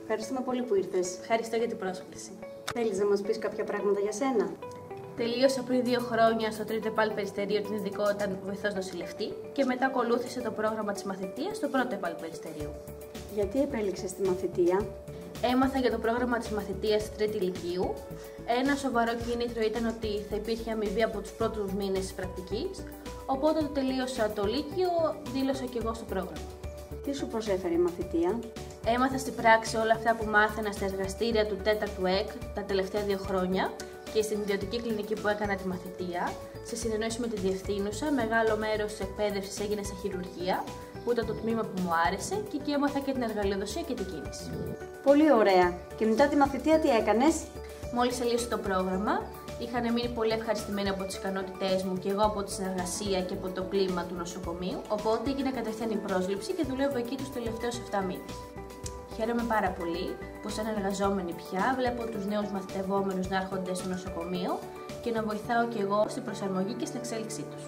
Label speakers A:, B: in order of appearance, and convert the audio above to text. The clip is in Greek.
A: Ευχαριστούμε πολύ που ήρθες.
B: Ευχαριστώ για την πρόσκληση.
A: Θέλεις να μας πεις κάποια πράγματα για σένα?
B: Τελείωσα πριν 2 χρόνια στο 3ο ΕΠΑΛ Περιστερίου την ειδικότητα βοηθός νοσηλευτή και μετά ακολούθησε το πρόγραμμα της μαθητείας στο 1ο ΕΠΑΛ Περιστερίου.
A: Γιατί επέλεξες τη μαθητεία?
B: Έμαθα για το πρόγραμμα της μαθητείας στη 3η Λυκείου. Ένα σοβαρό κίνητρο ήταν ότι θα υπήρχε αμοιβή από τους πρώτους μήνες της πρακτικής, οπότε το τελείωσα το Λύκειο, δήλωσα και εγώ στο πρόγραμμα.
A: Τι σου προσέφερε η μαθητεία?
B: Έμαθα στην πράξη όλα αυτά που μάθαινα στα εργαστήρια του 4ου ΕΚ τα τελευταία 2 χρόνια και στην ιδιωτική κλινική που έκανα τη μαθητεία. Σε συνεννόηση με τη διευθύνουσα, μεγάλο μέρος της εκπαίδευσης έγινε στα χειρουργεία, που ήταν το τμήμα που μου άρεσε, και εκεί έμαθα και την εργαλειοδοσία και την κίνηση.
A: Πολύ ωραία. Και μετά τη μαθητεία τι έκανες?
B: Μόλις τελείωσε το πρόγραμμα, είχαν μείνει πολύ ευχαριστημένοι από τις ικανότητές μου και εγώ από τη συνεργασία και από το κλίμα του νοσοκομείου, οπότε έγινε κατευθείαν η πρόσληψη και δουλεύω εκεί τους τελευταίους 7 μήνες. Χαίρομαι πάρα πολύ που σαν εργαζόμενη πια βλέπω τους νέους μαθητευόμενους να έρχονται στο νοσοκομείο και να βοηθάω και εγώ στην προσαρμογή και στην εξέλιξή τους.